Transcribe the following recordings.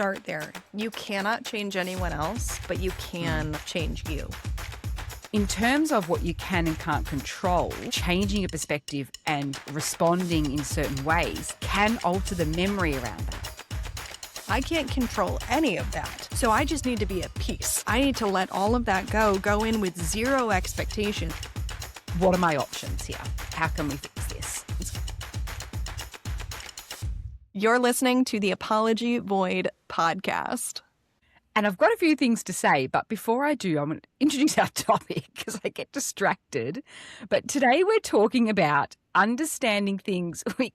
start there. You cannot change anyone else, but you can change you. In terms of what you can and can't control, changing your perspective and responding in certain ways can alter the memory around that. I can't control any of that. So I just need to be at peace. I need to let all of that go in with zero expectation. What are my options here? How can we fix this? You're listening to the Apology Void podcast. And I've got a few things to say, but before I do, I'm going to introduce our topic because I get distracted. But today we're talking about understanding things we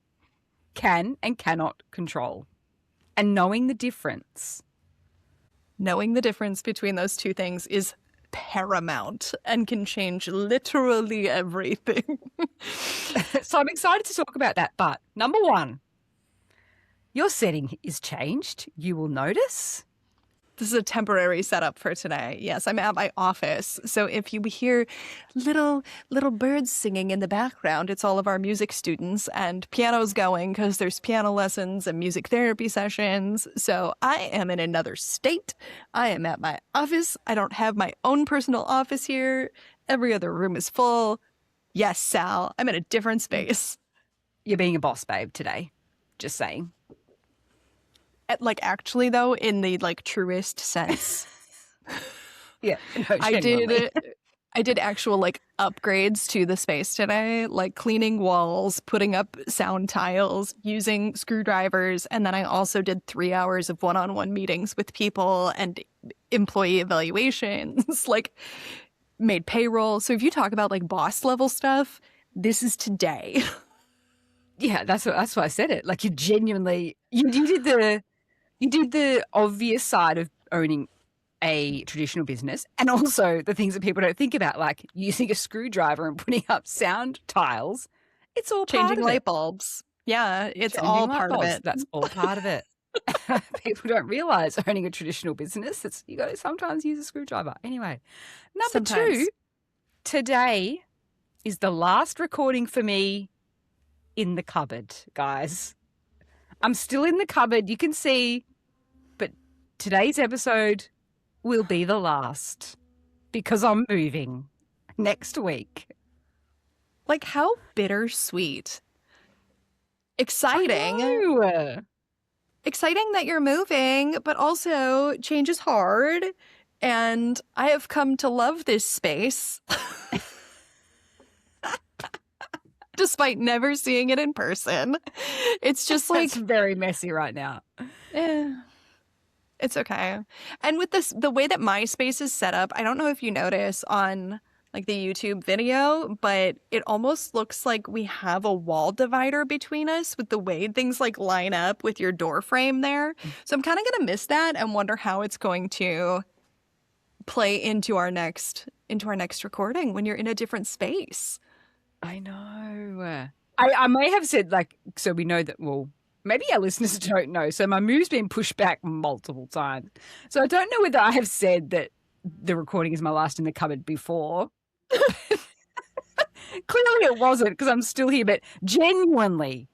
can and cannot control and knowing the difference. Knowing the difference between those two things is paramount and can change literally everything. So I'm excited to talk about that. But number one, your setting is changed. You will notice. This is a temporary setup for today. Yes, I'm at my office. So if you hear little birds singing in the background, it's all of our music students, and piano's going because there's piano lessons and music therapy sessions. So I am in another state. I am at my office. I don't have my own personal office here. Every other room is full. Yes, Sal, I'm in a different space. You're being a boss babe today. Just saying. Like, actually, though, in the truest sense. Yeah, no, I did actual upgrades to the space today, like cleaning walls, putting up sound tiles, using screwdrivers, and then I also did 3 hours of one-on-one meetings with people and employee evaluations, made payroll. So if you talk about boss level stuff, this is today. Yeah, that's why I said it. You genuinely you did the obvious side of owning a traditional business, and also the things that people don't think about, like using a screwdriver and putting up sound tiles. It's all part of Changing it. light bulbs. Yeah, it's Changing all light part of bulbs. it. That's all part of it. People don't realize owning a traditional business, you got to sometimes use a screwdriver. Anyway, number two, today is the last recording for me in the cupboard, guys. I'm still in the cupboard, you can see, but today's episode will be the last because I'm moving next week. How bittersweet. Exciting. Exciting that you're moving, but also change is hard. And I have come to love this space. Despite never seeing it in person. It's just It's very messy right now. It's okay. And with the way that my space is set up, I don't know if you notice on the YouTube video, but it almost looks like we have a wall divider between us with the way things line up with your door frame there. So I'm kind of going to miss that and wonder how it's going to play into our next recording when you're in a different space. I know. I may have said, so we know that, well, maybe our listeners don't know. So my move's been pushed back multiple times. So I don't know whether I have said that the recording is my last in the cupboard before. Clearly it wasn't because I'm still here, but genuinely,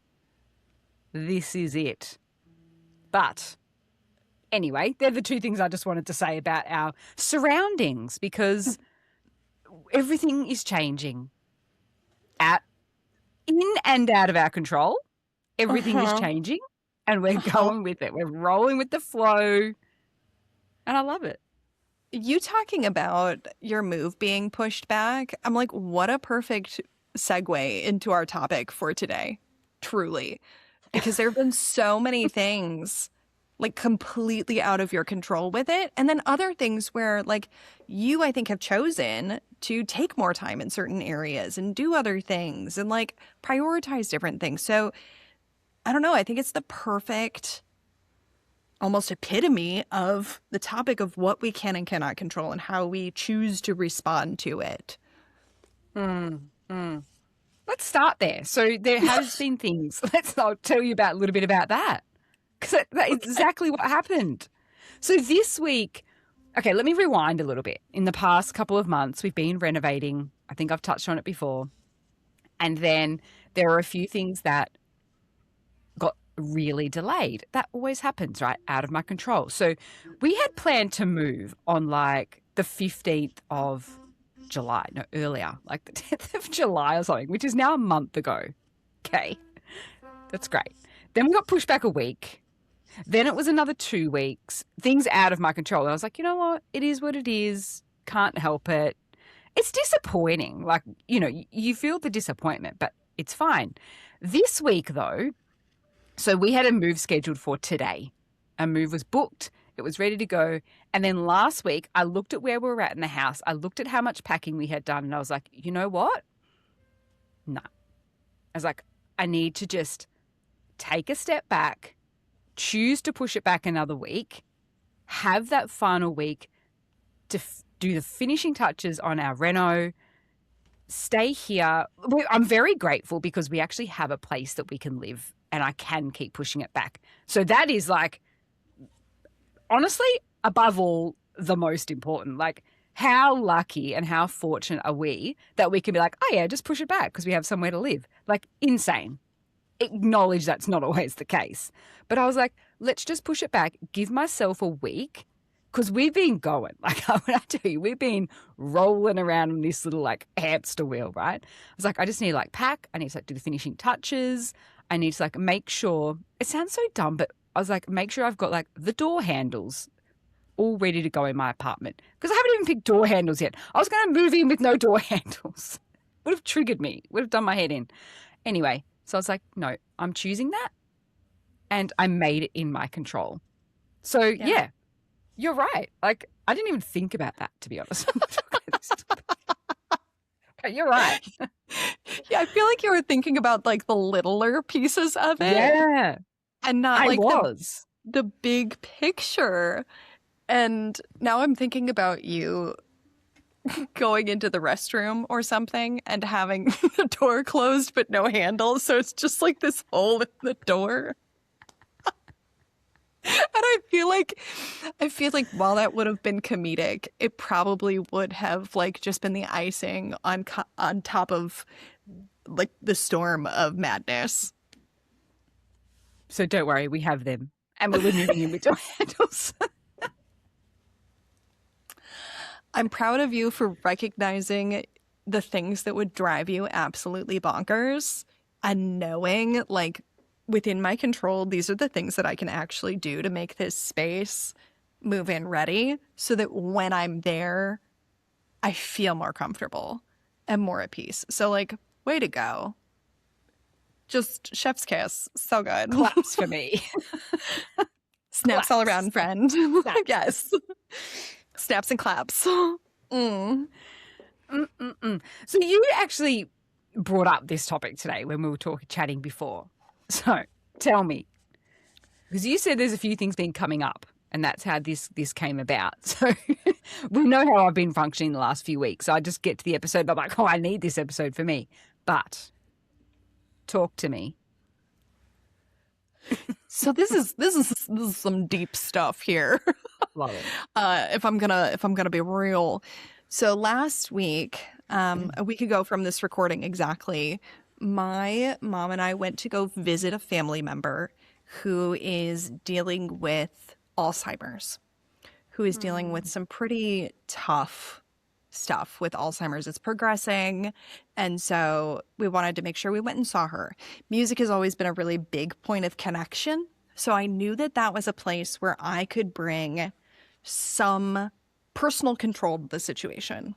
this is it. But anyway, they're the two things I just wanted to say about our surroundings because everything is changing. In and out of our control, everything is changing, and we're going with it. We're rolling with the flow, and I love it. You talking about your move being pushed back, I'm like, what a perfect segue into our topic for today, truly. Because there have been so many things completely out of your control with it. And then other things where you, I think, have chosen to take more time in certain areas and do other things and prioritize different things. So I don't know. I think it's the perfect almost epitome of the topic of what we can and cannot control and how we choose to respond to it. Let's start there. So there has been things. I'll tell you a little bit about that. Because that's exactly what happened. So this week, okay, let me rewind a little bit. In the past couple of months, we've been renovating. I think I've touched on it before. And then there are a few things that got really delayed. That always happens, right? Out of my control. So we had planned to move on like the 15th of July, no, earlier, like the 10th of July or something, which is now a month ago. Okay. That's great. Then we got pushed back a week. Then it was another 2 weeks. Things out of my control. And I was like, you know what? It is what it is. Can't help it. It's disappointing. Like, you know, you feel the disappointment, but it's fine. This week, though, so we had a move scheduled for today. A move was booked. It was ready to go. And then last week, I looked at where we were at in the house. I looked at how much packing we had done. And I was like, you know what? No. I was like, I need to just take a step back, choose to push it back another week, have that final week to do the finishing touches on our reno, stay here. I'm very grateful because we actually have a place that we can live and I can keep pushing it back. So that is like, honestly, above all, the most important. Like, how lucky and how fortunate are we that we can be like, oh yeah, just push it back because we have somewhere to live. Like, insane. Acknowledge that's not always the case. But I was like, let's just push it back, give myself a week, because we've been going. Like, when I tell you, we've been rolling around on this little like hamster wheel, right? I was like, I just need to like pack. I need to like do the finishing touches. I need to like make sure, it sounds so dumb, but I was like, make sure I've got like the door handles all ready to go in my apartment. Because I haven't even picked door handles yet. I was going to move in with no door handles. Would have triggered me, would have done my head in. Anyway, so I was like, no, I'm choosing that. And I made it in my control. So yeah, you're right. Like, I didn't even think about that, to be honest. But you're right. Yeah, I feel like you were thinking about like the littler pieces of it. Yeah. And not like was. the big picture. And now I'm thinking about you going into the restroom or something and having the door closed but no handle. So it's just like this hole in the door. And I feel like while that would have been comedic, it probably would have like just been the icing on top of like the storm of madness. So don't worry, we have them. And we're moving in with door handles. I'm proud of you for recognizing the things that would drive you absolutely bonkers and knowing, like, within my control, these are the things that I can actually do to make this space move in ready so that when I'm there, I feel more comfortable and more at peace. So, like, way to go. Just chef's kiss. So good. Claps for me. Snaps Claps. all around, friend. Snaps. Yes. Snaps and claps. So you actually brought up this topic today when we were chatting before. So tell me, because you said there's a few things been coming up and that's how this came about. So we know how I've been functioning the last few weeks. So I just get to the episode and I'm like, oh, I need this episode for me. But talk to me. So this is some deep stuff here. Love it. If I'm gonna be real. So last week, a week ago from this recording exactly, my mom and I went to go visit a family member who is dealing with Alzheimer's, who is dealing with some pretty tough stuff with Alzheimer's. It's progressing. And so we wanted to make sure we went and saw her. Music has always been a really big point of connection. So I knew that that was a place where I could bring some personal control to the situation.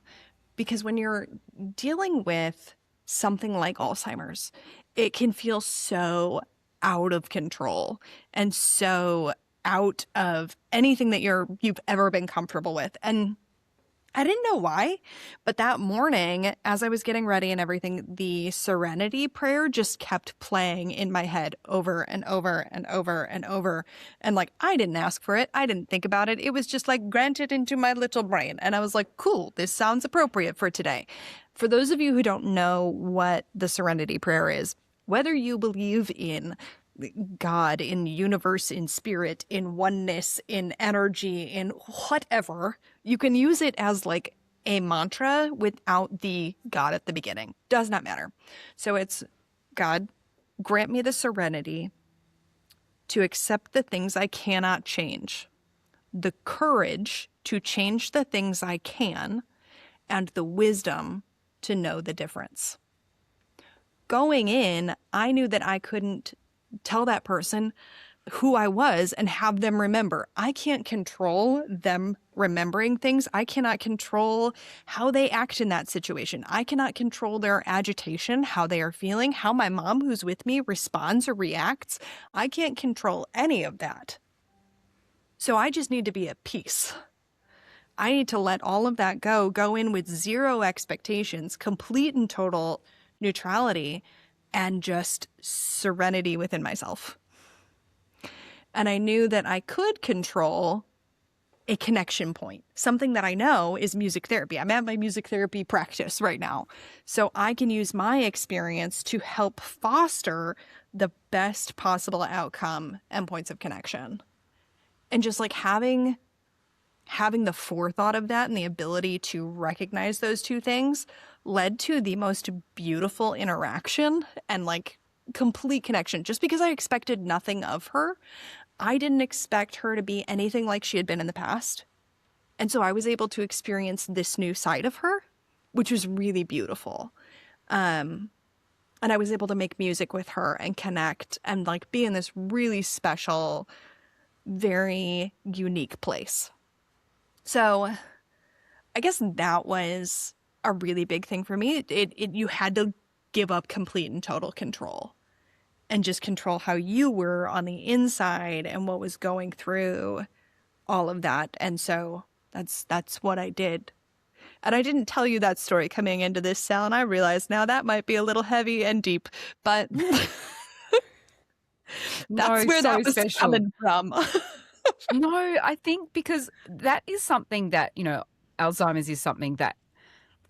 Because when you're dealing with something like Alzheimer's, it can feel so out of control and so out of anything that you've ever been comfortable with. And I didn't know why, but that morning, as I was getting ready and everything, the serenity prayer just kept playing in my head over and over and over and over. And like, I didn't ask for it. I didn't think about it. It was just like granted into my little brain. And I was like, cool, this sounds appropriate for today. For those of you who don't know what the serenity prayer is, whether you believe in God, in universe, in spirit, in oneness, in energy, in whatever, you can use it as like a mantra without the God at the beginning. Does not matter. So it's, God, grant me the serenity to accept the things I cannot change, the courage to change the things I can, and the wisdom to know the difference. Going in, I knew that I couldn't tell that person who I was and have them remember. I can't control them remembering things. I cannot control how they act in that situation. I cannot control their agitation, how they are feeling, how my mom who's with me responds or reacts. I can't control any of that. So I just need to be at peace. I need to let all of that go in with zero expectations, complete and total neutrality, and just serenity within myself. And I knew that I could control a connection point, something that I know is music therapy. I'm at my music therapy practice right now. So I can use my experience to help foster the best possible outcome and points of connection. And just like having the forethought of that and the ability to recognize those two things led to the most beautiful interaction and like complete connection. Just because I expected nothing of her, I didn't expect her to be anything like she had been in the past. And so I was able to experience this new side of her, which was really beautiful. And I was able to make music with her and connect and like be in this really special, very unique place. So I guess that was a really big thing for me. You had to give up complete and total control and just control how you were on the inside and what was going through all of that. And so that's what I did. And I didn't tell you that story coming into this, Sal, and I realized now that might be a little heavy and deep, but that's where that was special. Coming from. No, I think because that is something that, Alzheimer's is something that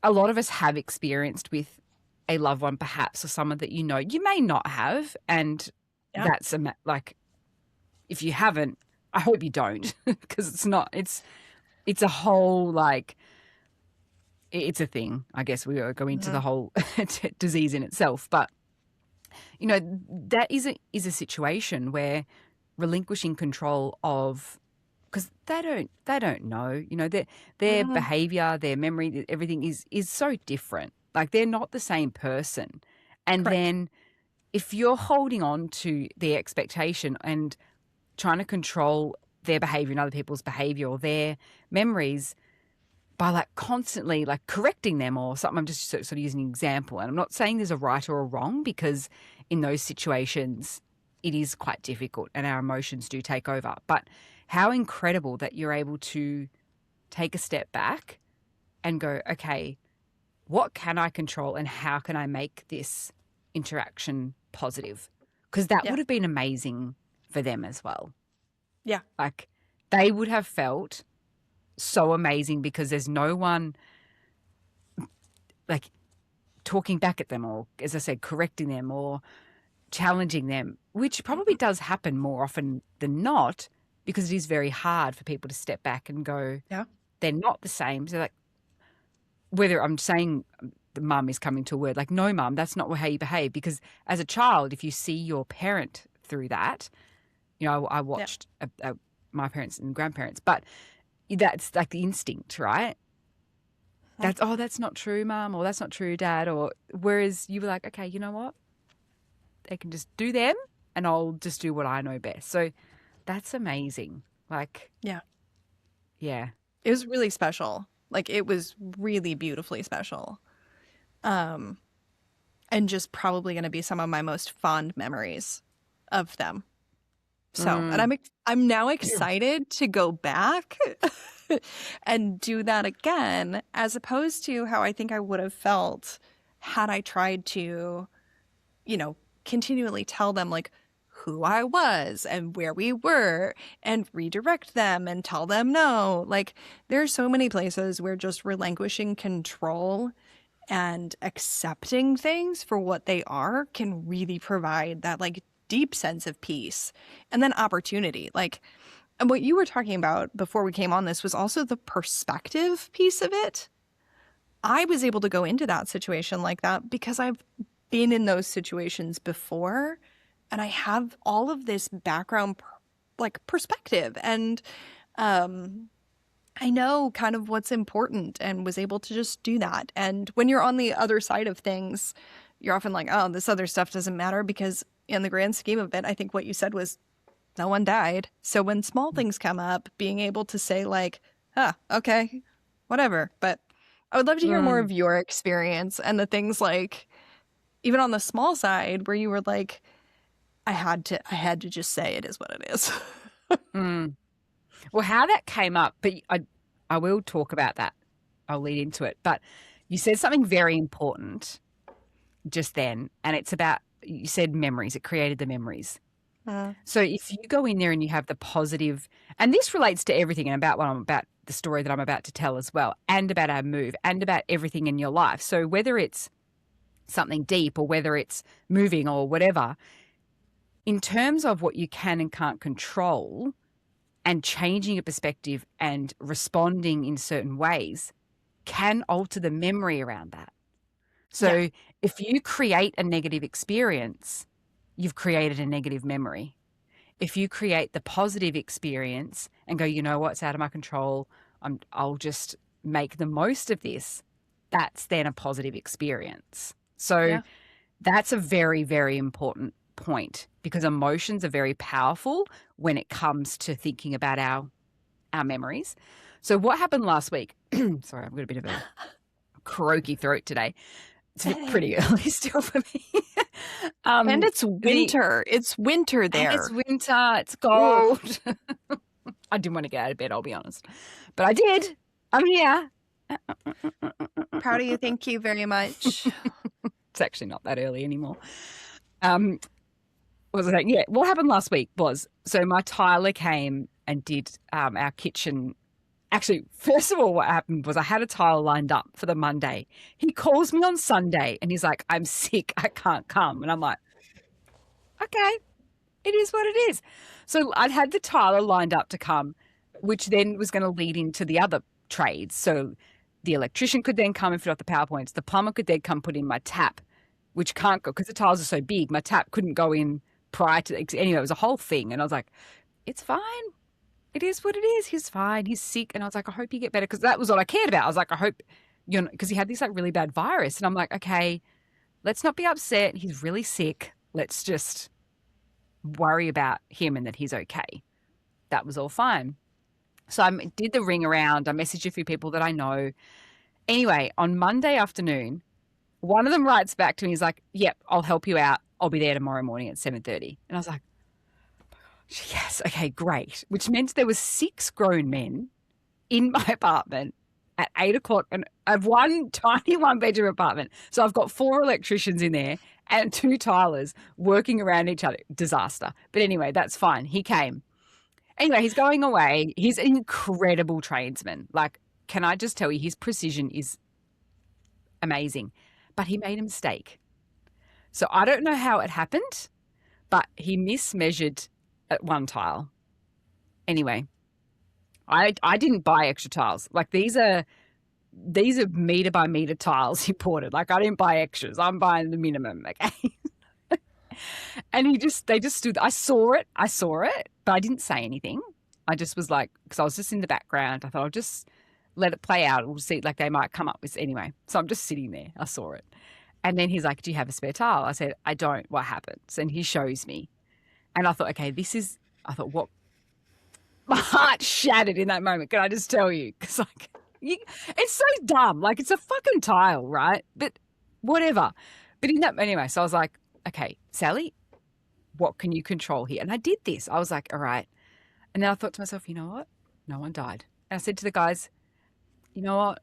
a lot of us have experienced with a loved one, perhaps, or someone that you may not have. And that's like, if you haven't, I hope you don't, because it's a whole, like, it's a thing. I guess we will go into the whole disease in itself. But, that is a situation where relinquishing control of, because they don't know, their behavior, their memory, everything is so different. Like they're not the same person. And Correct. Then if you're holding on to the expectation and trying to control their behavior and other people's behavior or their memories by like constantly like correcting them or something, I'm just sort of using an example. And I'm not saying there's a right or a wrong, because in those situations it is quite difficult and our emotions do take over. But how incredible that you're able to take a step back and go, okay, what can I control and how can I make this interaction positive? Because that would have been amazing for them as well. Yeah. Like they would have felt so amazing because there's no one like talking back at them or, as I said, correcting them or challenging them, which probably does happen more often than not, because it is very hard for people to step back and go, they're not the same. So like, whether I'm saying the mum is coming to a word, like, no, mum, that's not how you behave. Because as a child, if you see your parent through that, I watched my parents and grandparents, but that's like the instinct, right? That's not true, mum, or that's not true, dad. Or whereas you were like, okay, you know what? They can just do them and I'll just do what I know best. So that's amazing. Like, yeah. It was really special. Like it was really beautifully special. And just probably going to be some of my most fond memories of them. So, and I'm now excited to go back and do that again, as opposed to how I think I would have felt had I tried to, continually tell them like who I was and where we were and redirect them and tell them no. Like there's so many places where just relinquishing control and accepting things for what they are can really provide that like deep sense of peace and then opportunity. Like, and what you were talking about before we came on this was also the perspective piece of it. I was able to go into that situation like that because I've been in those situations before and I have all of this background like perspective, and I know kind of what's important and was able to just do that. And when you're on the other side of things, you're often like, oh, this other stuff doesn't matter, because in the grand scheme of it, I think what you said was no one died. So when small things come up, being able to say like, okay, whatever. But I would love to hear more of your experience and the things like, even on the small side, where you were like, I had to just say it is what it is. Well, how that came up, but I will talk about that. I'll lead into it. But you said something very important just then, and it's about, you said memories. It created the memories. So if you go in there and you have the positive, and this relates to everything, and about the story that I'm about to tell as well, and about our move, and about everything in your life. So whether it's something deep or whether it's moving or whatever, in terms of what you can and can't control, and changing a perspective and responding in certain ways can alter the memory around that. So if you create a negative experience, you've created a negative memory. If you create the positive experience and go, you know what, it's out of my control, I'll just make the most of this, that's then a positive experience. So that's a very, very important point, because emotions are very powerful when it comes to thinking about our memories. So what happened last week? Sorry, I've got a bit of a croaky throat today. It's pretty early still for me. And it's winter. It's winter there. It's winter. It's cold. I didn't want to get out of bed, I'll be honest. But I did. I'm here. Proud of you. Thank you very much. It's actually not that early anymore. What was I saying? Yeah, what happened last week was, so my tiler came and did our kitchen. Actually, first of all, what happened was I had a tile lined up for the Monday. He calls me on Sunday and he's like, I'm sick, I can't come. And I'm like, okay, it is what it is. So I'd had the tiler lined up to come, which then was going to lead into the other trades. So the electrician could then come and fit off the power points. The plumber could then come put in my tap, which can't go because the tiles are so big. My tap couldn't go in prior to, anyway, it was a whole thing. And I was like, it's fine. It is what it is. He's fine. He's sick. And I was like, I hope you get better. Because that was what I cared about. I was like, I hope, you know, because he had this like really bad virus. And I'm like, okay, let's not be upset. He's really sick. Let's just worry about him and that he's okay. That was all fine. So I did the ring around. I messaged a few people that I know. Anyway, on Monday afternoon, one of them writes back to me. He's like, yep, I'll help you out. I'll be there tomorrow morning at 7:30. And I was like, yes, okay, great. Which meant there was 6 grown men in my apartment at 8 o'clock, and I have one tiny 1-bedroom apartment. So I've got 4 electricians in there and 2 tilers working around each other. Disaster. But anyway, that's fine. He came. Anyway, he's going away. He's an incredible tradesman. Like, can I just tell you, his precision is amazing. But he made a mistake. So I don't know how it happened, but he mismeasured at one tile. Anyway, I didn't buy extra tiles. Like these are meter by meter tiles he ported. Like I didn't buy extras. I'm buying the minimum. Okay. And they just stood. I saw it, but I didn't say anything. I just was like, because I was just in the background. I thought I'll just let it play out. We'll see. Like they might come up with anyway. So I'm just sitting there. I saw it, and then he's like, "Do you have a spare tile?" I said, "I don't." What happens? And he shows me. And I thought, okay, what? My heart shattered in that moment. Can I just tell you? Because like, it's so dumb. Like it's a fucking tile, right? But whatever. But anyway, so I was like, okay, Sally, what can you control here? And I did this. I was like, all right. And then I thought to myself, you know what? No one died. And I said to the guys, you know what?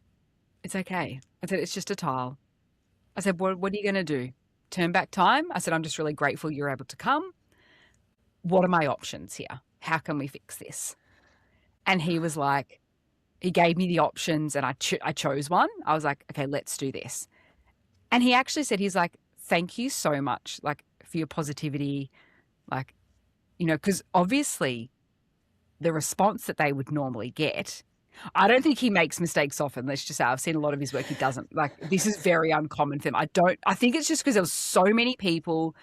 It's okay. I said, it's just a tile. I said, what are you going to do? Turn back time? I said, I'm just really grateful you're able to come. What are my options here? How can we fix this? And he was like, he gave me the options and I chose one. I was like, okay, let's do this. And he actually said, he's like, thank you so much, like for your positivity, like, you know, because obviously the response that they would normally get, I don't think he makes mistakes often. Let's just say I've seen a lot of his work. He doesn't. Like this is very uncommon for him. I think it's just because there was so many people.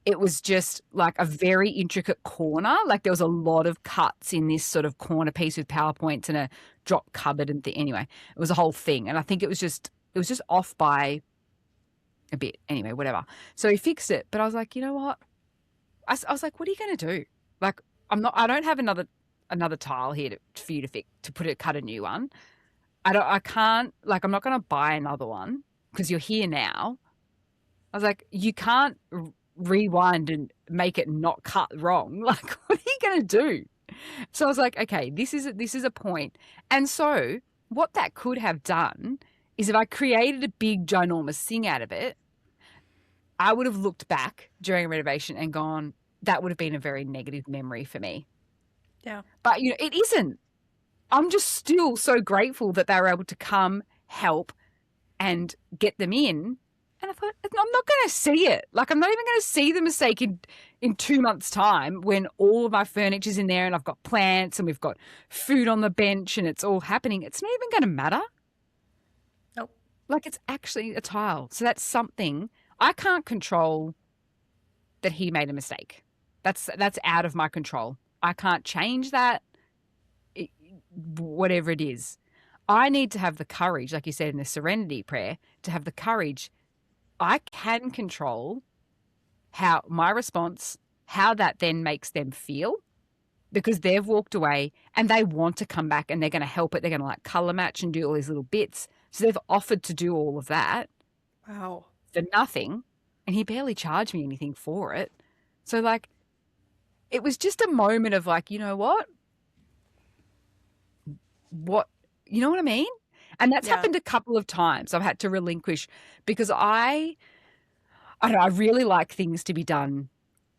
it was just like a very intricate corner. Like there was a lot of cuts in this sort of corner piece with PowerPoints and a drop cupboard and anyway, it was a whole thing. And I think it was just off by a bit. Anyway, whatever. So he fixed it. But I was like, you know what? I was like, what are you going to do? Like, I don't have another tile here for you to fix, cut a new one. I can't, like, I'm not going to buy another one because you're here now. I was like, you can't rewind and make it not cut wrong. Like, what are you going to do? So I was like, okay, this is a point. And so what that could have done is if I created a big ginormous thing out of it, I would have looked back during a renovation and gone, that would have been a very negative memory for me. Yeah. But, you know, it isn't. I'm just still so grateful that they were able to come, help, and get them in. And I thought, I'm not going to see it. Like, I'm not even going to see the mistake in 2 months' time when all of my furniture's in there and I've got plants and we've got food on the bench and it's all happening. It's not even going to matter. Nope. Like, it's actually a tile. So that's something I can't control that he made a mistake. That's out of my control. I can't change that, whatever it is. I need to have the courage, like you said in the serenity prayer, to have the courage. I can control how my response, how that then makes them feel, because they've walked away and they want to come back and they're going to help it. They're going to like color match and do all these little bits. So they've offered to do all of that. Wow. For nothing. And he barely charged me anything for it. So like, it was just a moment of like, you know what? You know what I mean? And that's happened a couple of times. I've had to relinquish because I don't know, I really like things to be done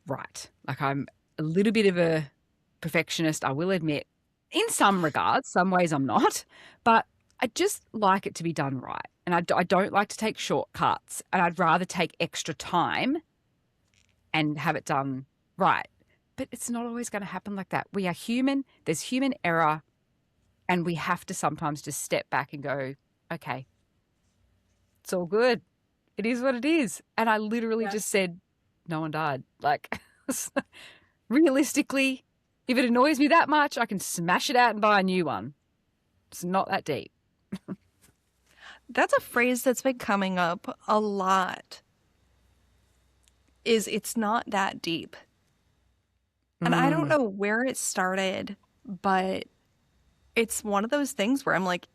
right. Like I'm a little bit of a perfectionist, I will admit, in some regards. Some ways I'm not. But I just like it to be done right. And I don't like to take shortcuts. And I'd rather take extra time and have it done right. But it's not always going to happen like that. We are human. There's human error. And we have to sometimes just step back and go, okay, it's all good. It is what it is. And I literally just said, no one died. Like, realistically, if it annoys me that much, I can smash it out and buy a new one. It's not that deep. That's a phrase that's been coming up a lot. It's not that deep. And I don't know where it started, but it's one of those things where I'm like,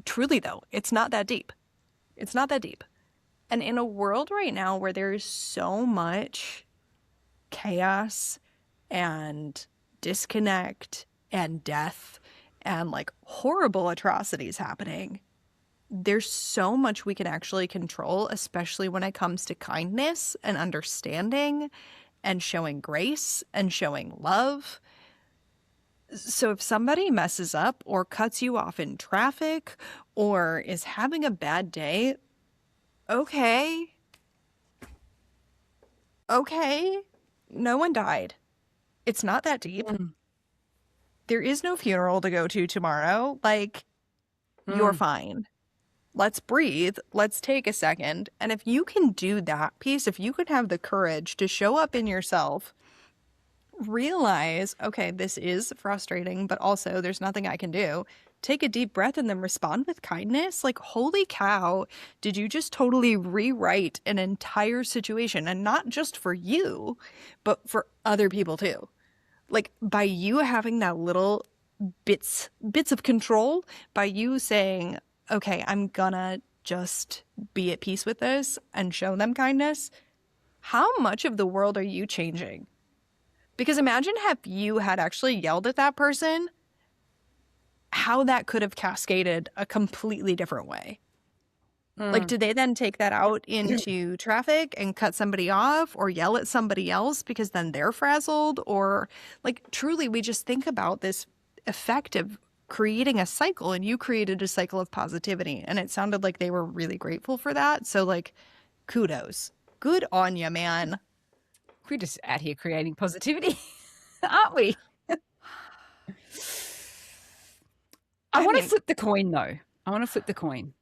truly though, it's not that deep. It's not that deep. And in a world right now where there's so much chaos and disconnect and death and like horrible atrocities happening, there's so much we can actually control, especially when it comes to kindness and understanding and showing grace and showing love. So if somebody messes up or cuts you off in traffic or is having a bad day, okay, no one died. It's not that deep. There is no funeral to go to tomorrow. Like, you're fine. Let's breathe. Let's take a second. And if you can do that piece, if you could have the courage to show up in yourself, realize, okay, this is frustrating, but also there's nothing I can do. Take a deep breath and then respond with kindness. Like, holy cow, did you just totally rewrite an entire situation? And not just for you, but for other people too. Like, by you having that little bits of control, by you saying, okay, I'm gonna just be at peace with this and show them kindness, how much of the world are you changing? Because imagine if you had actually yelled at that person, how that could have cascaded a completely different way. Like, did they then take that out into traffic and cut somebody off or yell at somebody else because then they're frazzled? Or, like, truly, we just think about this effect of creating a cycle, and you created a cycle of positivity. And it sounded like they were really grateful for that. So, like, kudos. Good on you, man. We're just out here creating positivity, aren't we? I want to flip the coin, though. I want to flip the coin.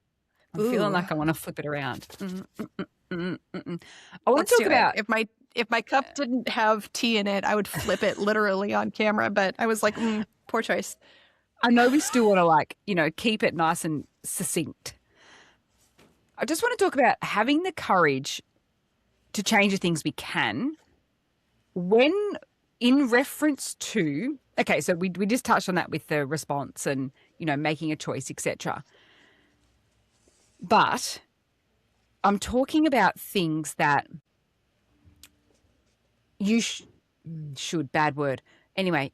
I'm feeling like I want to flip it around. I want to talk about if my if my cup didn't have tea in it, I would flip it literally on camera. But I was like, poor choice. I know we still want to keep it nice and succinct. I just want to talk about having the courage to change the things we can when in reference to, okay, so we just touched on that with the response and, making a choice, etc. But I'm talking about things that you should, bad word. Anyway,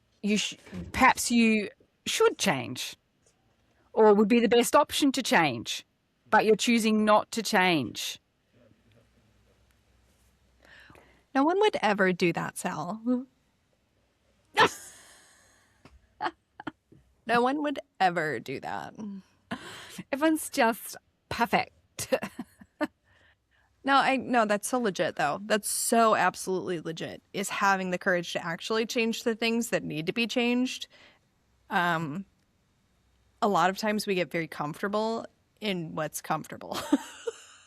perhaps you should change or would be the best option to change, but you're choosing not to change. No one would ever do that, Sal. No one would ever do that. Everyone's just perfect. No, that's so legit, though. That's so absolutely legit, is having the courage to actually change the things that need to be changed. A lot of times we get very comfortable in what's comfortable.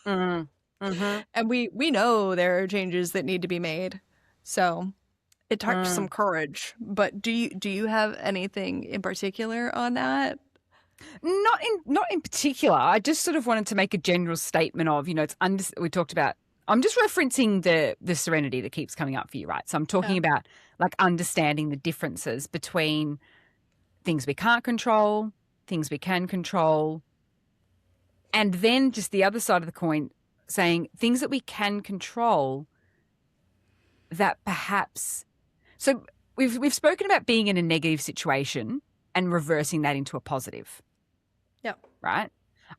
Mm-hmm. And we know there are changes that need to be made. So it takes some courage. But do you have anything in particular on that? Not in particular. I just sort of wanted to make a general statement of, we talked about, I'm just referencing the serenity that keeps coming up for you, right? So I'm talking about like understanding the differences between things we can't control, things we can control, and then just the other side of the coin, saying things that we can control that perhaps, so we've spoken about being in a negative situation and reversing that into a positive. Yeah. Right?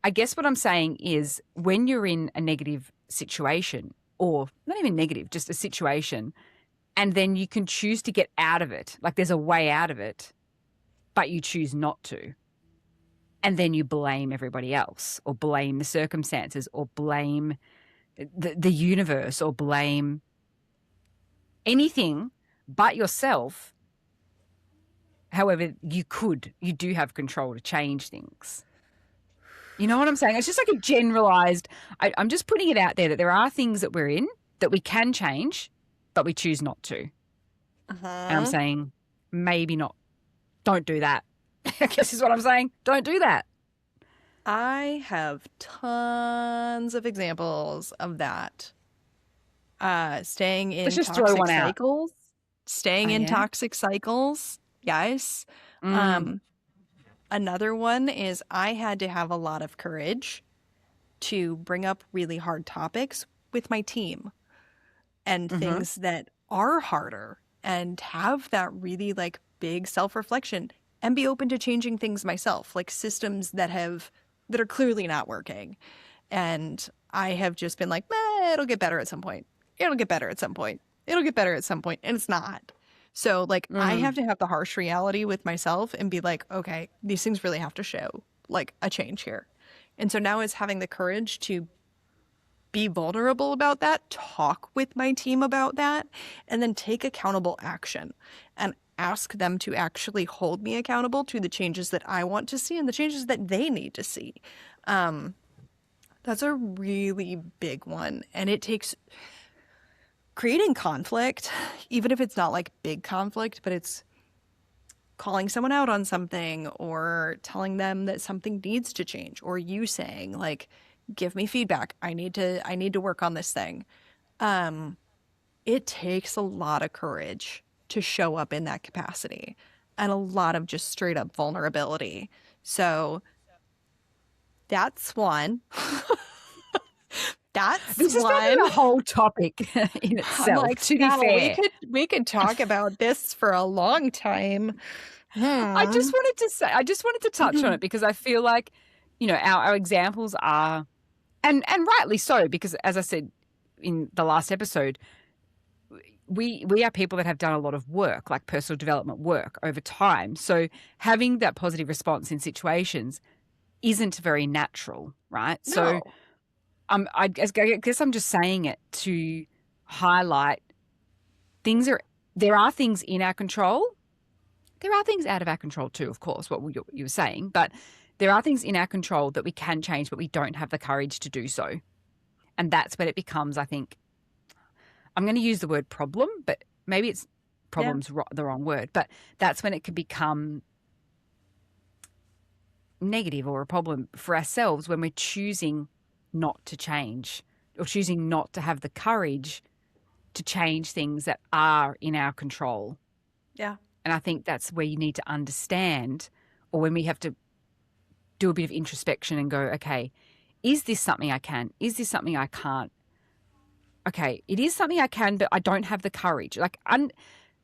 I guess what I'm saying is when you're in a negative situation, or not even negative, just a situation, and then you can choose to get out of it, like there's a way out of it, but you choose not to. And then you blame everybody else or blame the circumstances or blame the universe or blame anything but yourself. However, you do have control to change things. You know what I'm saying? It's just like a generalized, I'm just putting it out there that there are things that we're in that we can change, but we choose not to. And I'm saying maybe not. Don't do that. I guess is what I'm saying. Don't do that. I have tons of examples of that. Staying in toxic cycles. Staying in toxic cycles. Yes. Another one is I had to have a lot of courage to bring up really hard topics with my team and things that are harder and have that really like big self-reflection and be open to changing things myself, like systems that are clearly not working. And I have just been like, it'll get better at some point. It'll get better at some point. It'll get better at some point. And it's not. So like I have to have the harsh reality with myself and be like, okay, these things really have to show like a change here. And so now it's having the courage to be vulnerable about that, talk with my team about that, and then take accountable action and ask them to actually hold me accountable to the changes that I want to see and the changes that they need to see. That's a really big one. And it takes creating conflict, even if it's not like big conflict, but it's calling someone out on something or telling them that something needs to change, or you saying like, give me feedback. I need to work on this thing. It takes a lot of courage to show up in that capacity and a lot of just straight up vulnerability. So that's one. This is a whole topic in itself. Like, to be fair, we could talk about this for a long time. I just wanted to touch on it because I feel like, our examples are, and rightly so, because as I said in the last episode, we are people that have done a lot of work, like personal development work over time. So having that positive response in situations isn't very natural, right? No. So I guess I'm just saying it to highlight there are things in our control. There are things out of our control too, of course, what you were saying. But there are things in our control that we can change, but we don't have the courage to do so. And that's when it becomes, I think, I'm going to use the word problem, but maybe it's problem's the wrong word, but that's when it can become negative or a problem for ourselves when we're choosing not to change or choosing not to have the courage to change things that are in our control. Yeah. And I think that's where you need to understand, or when we have to do a bit of introspection and go, okay, is this something I can? Is this something I can't? Okay, it is something I can, but I don't have the courage. Like,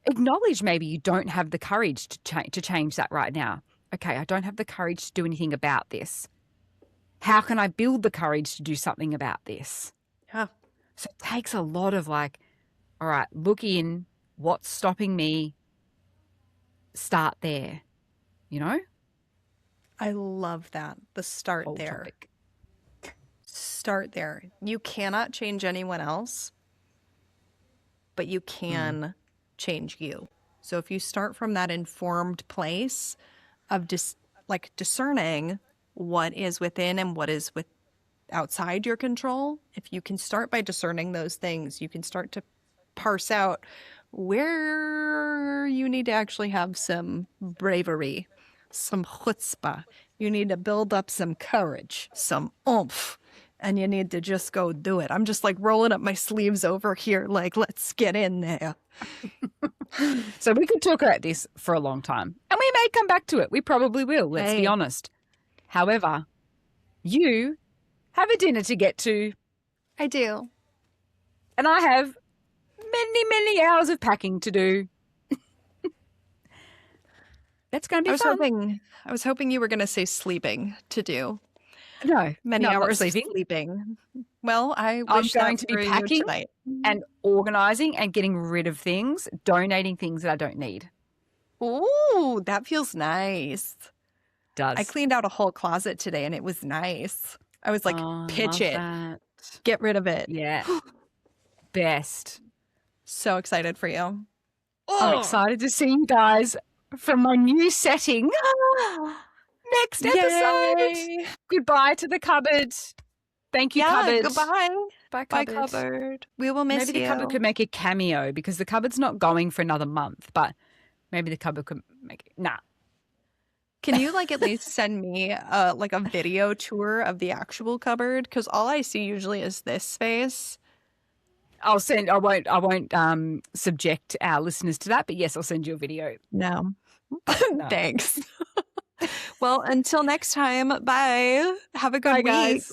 acknowledge maybe you don't have the courage to change that right now. Okay, I don't have the courage to do anything about this. How can I build the courage to do something about this? Yeah. So it takes a lot of like, all right, look in, what's stopping me? Start there, you know? I love that. The start Whole there. topic. Start there. You cannot change anyone else, but you can change you. So if you start from that informed place of discerning what is within and what is outside your control, if you can start by discerning those things, you can start to parse out where you need to actually have some bravery, some chutzpah. You need to build up some courage, some oomph, and you need to just go do it. I'm just like rolling up my sleeves over here, like, let's get in there. So we could talk about this for a long time, and we may come back to it. We probably will, let's be honest. However, you have a dinner to get to. I do. And I have many, many hours of packing to do. That's going to be fun. I was hoping you were going to say sleeping to do. No, many hours of sleeping. Well, I'm going to be packing and organizing and getting rid of things, donating things that I don't need. Ooh, that feels nice. Does. I cleaned out a whole closet today and it was nice. I was like, pitch it. That. Get rid of it. Yeah. Best. So excited for you. I'm excited to see you guys from my new setting. Next episode. Yay. Goodbye to the cupboard. Thank you, cupboard. Goodbye. Bye, cupboard. Bye, cupboard. We will miss maybe you. The cupboard could make a cameo because the cupboard's not going for another month, but maybe the cupboard could make it. Nah. Can you like at least send me like a video tour of the actual cupboard? Because all I see usually is this space. I'll send. I won't subject our listeners to that, but yes, I'll send you a video. No. Thanks. Well, until next time, bye. Have a good week. Guys.